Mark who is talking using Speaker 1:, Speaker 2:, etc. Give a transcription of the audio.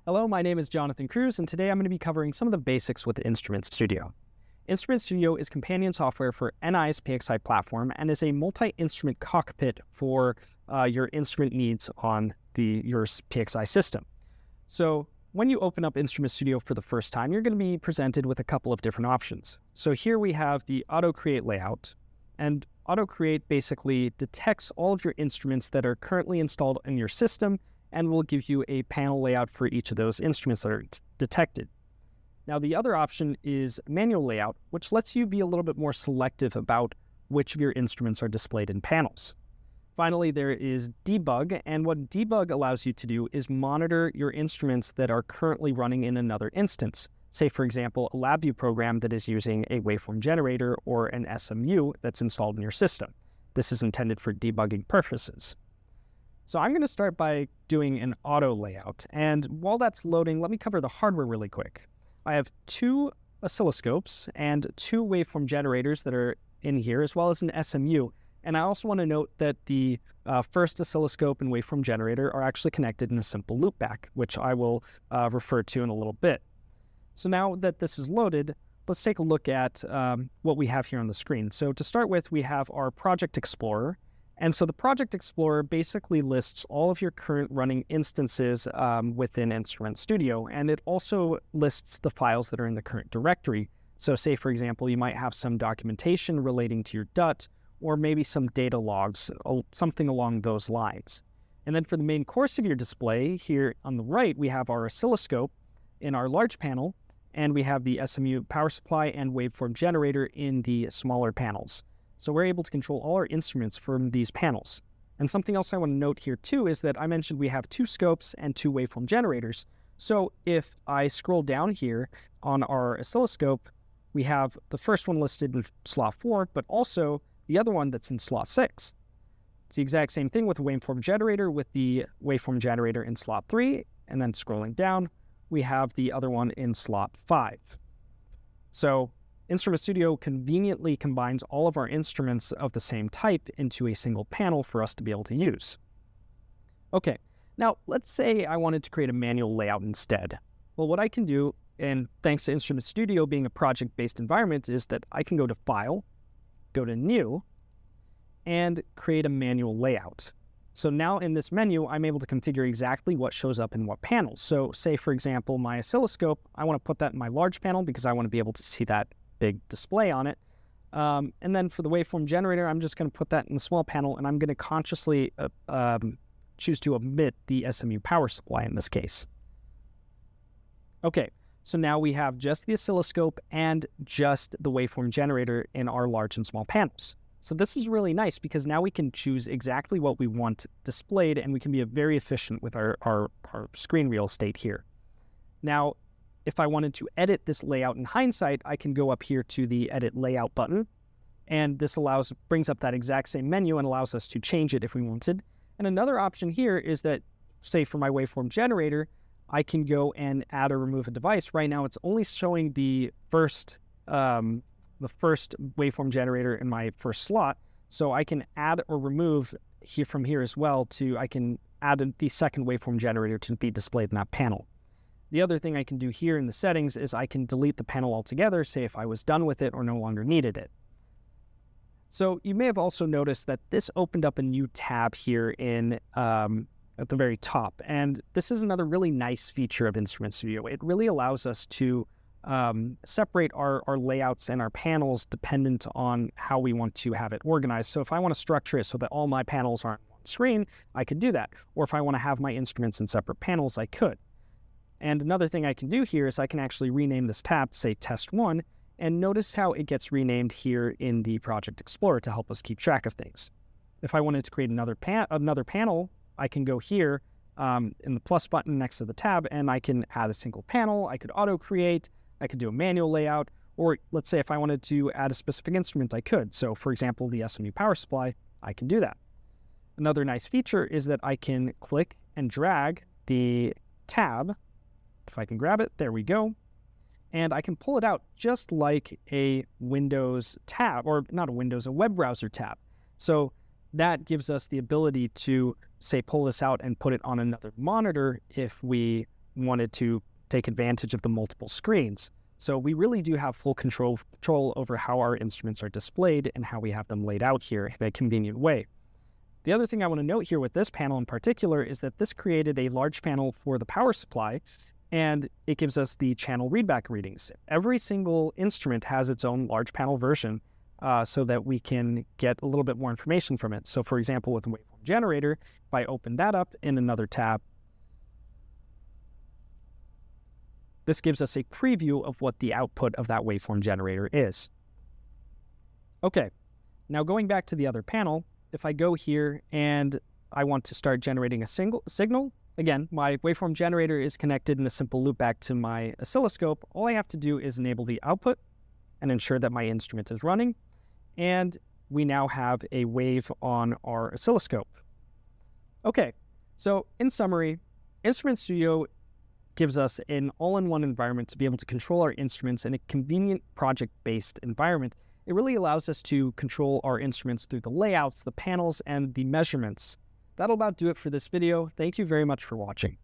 Speaker 1: Hello, my name is Jonathan Cruz, and today I'm going to be covering some of the basics with InstrumentStudio. InstrumentStudio is companion software for NI's PXIe platform and is a multi-instrument cockpit for your instrument needs on your PXIe system. So when you open up InstrumentStudio for the first time, you're going to be presented with a couple of different options. So here we have the Auto Create layout, and Auto Create basically detects all of your instruments that are currently installed in your system and will give you a panel layout for each of those instruments that are detected. Now, the other option is manual layout, which lets you be a little bit more selective about which of your instruments are displayed in panels. Finally, there is debug, and what debug allows you to do is monitor your instruments that are currently running in another instance. Say, for example, a LabVIEW program that is using a waveform generator or an SMU that's installed in your system. This is intended for debugging purposes. So I'm going to start by doing an auto layout, and while that's loading, let me cover the hardware really quick. I have two oscilloscopes and two waveform generators that are in here, as well as an SMU, and I also want to note that the first oscilloscope and waveform generator are actually connected in a simple loopback, which I will refer to in a little bit. So now that this is loaded, let's take a look at what we have here on the screen. So to start with, we have our Project Explorer. And so the Project Explorer basically lists all of your current running instances within InstrumentStudio, and it also lists the files that are in the current directory. So say, for example, you might have some documentation relating to your DUT, or maybe some data logs, something along those lines. And then for the main course of your display, here on the right, we have our oscilloscope in our large panel, and we have the SMU power supply and waveform generator in the smaller panels. So we're able to control all our instruments from these panels. And something else I want to note here too is that I mentioned we have two scopes and two waveform generators. So if I scroll down here on our oscilloscope, we have the first one listed in slot 4, but also the other one that's in slot 6. It's the exact same thing with the waveform generator with the waveform generator in slot 3, and then scrolling down, we have the other one in slot 5. So InstrumentStudio conveniently combines all of our instruments of the same type into a single panel for us to be able to use. Okay, now let's say I wanted to create a manual layout instead. Well, what I can do, and thanks to InstrumentStudio being a project-based environment, is that I can go to File, go to New, and create a manual layout. So now in this menu, I'm able to configure exactly what shows up in what panels. So say, for example, my oscilloscope, I want to put that in my large panel because I want to be able to see that big display on it. And then for the waveform generator, I'm just going to put that in the small panel, and I'm going to consciously choose to omit the SMU power supply in this case. Okay, so now we have just the oscilloscope and just the waveform generator in our large and small panels. So this is really nice because now we can choose exactly what we want displayed, and we can be very efficient with our screen real estate here. Now, if I wanted to edit this layout in hindsight, I can go up here to the Edit Layout button, and this brings up that exact same menu and allows us to change it if we wanted. And another option here is that, say for my waveform generator, I can go and add or remove a device. Right now, it's only showing the first waveform generator in my first slot, so I can add or remove from here as well. I can add the second waveform generator to be displayed in that panel. The other thing I can do here in the settings is I can delete the panel altogether, say if I was done with it or no longer needed it. So you may have also noticed that this opened up a new tab here at the very top. And this is another really nice feature of InstrumentStudio. It really allows us to separate our layouts and our panels dependent on how we want to have it organized. So if I want to structure it so that all my panels are on one screen, I could do that. Or if I want to have my instruments in separate panels, I could. And another thing I can do here is I can actually rename this tab to say Test 1, and notice how it gets renamed here in the Project Explorer to help us keep track of things. If I wanted to create another panel, I can go here in the plus button next to the tab, and I can add a single panel. I could auto-create, I could do a manual layout, or let's say if I wanted to add a specific instrument, I could. So for example, the SMU power supply, I can do that. Another nice feature is that I can click and drag the tab. If I can grab it, there we go. And I can pull it out just like a Windows tab, or not a Windows, a web browser tab. So that gives us the ability to, say, pull this out and put it on another monitor if we wanted to take advantage of the multiple screens. So we really do have full control over how our instruments are displayed and how we have them laid out here in a convenient way. The other thing I want to note here with this panel in particular is that this created a large panel for the power supply, and it gives us the channel readback readings. Every single instrument has its own large panel version so that we can get a little bit more information from it. So for example, with a waveform generator, if I open that up in another tab, this gives us a preview of what the output of that waveform generator is. Okay, now going back to the other panel, if I go here and I want to start generating a signal, again, my waveform generator is connected in a simple loop back to my oscilloscope. All I have to do is enable the output and ensure that my instrument is running. And we now have a wave on our oscilloscope. Okay, so in summary, InstrumentStudio gives us an all-in-one environment to be able to control our instruments in a convenient project-based environment. It really allows us to control our instruments through the layouts, the panels, and the measurements. That'll about do it for this video. Thank you very much for watching.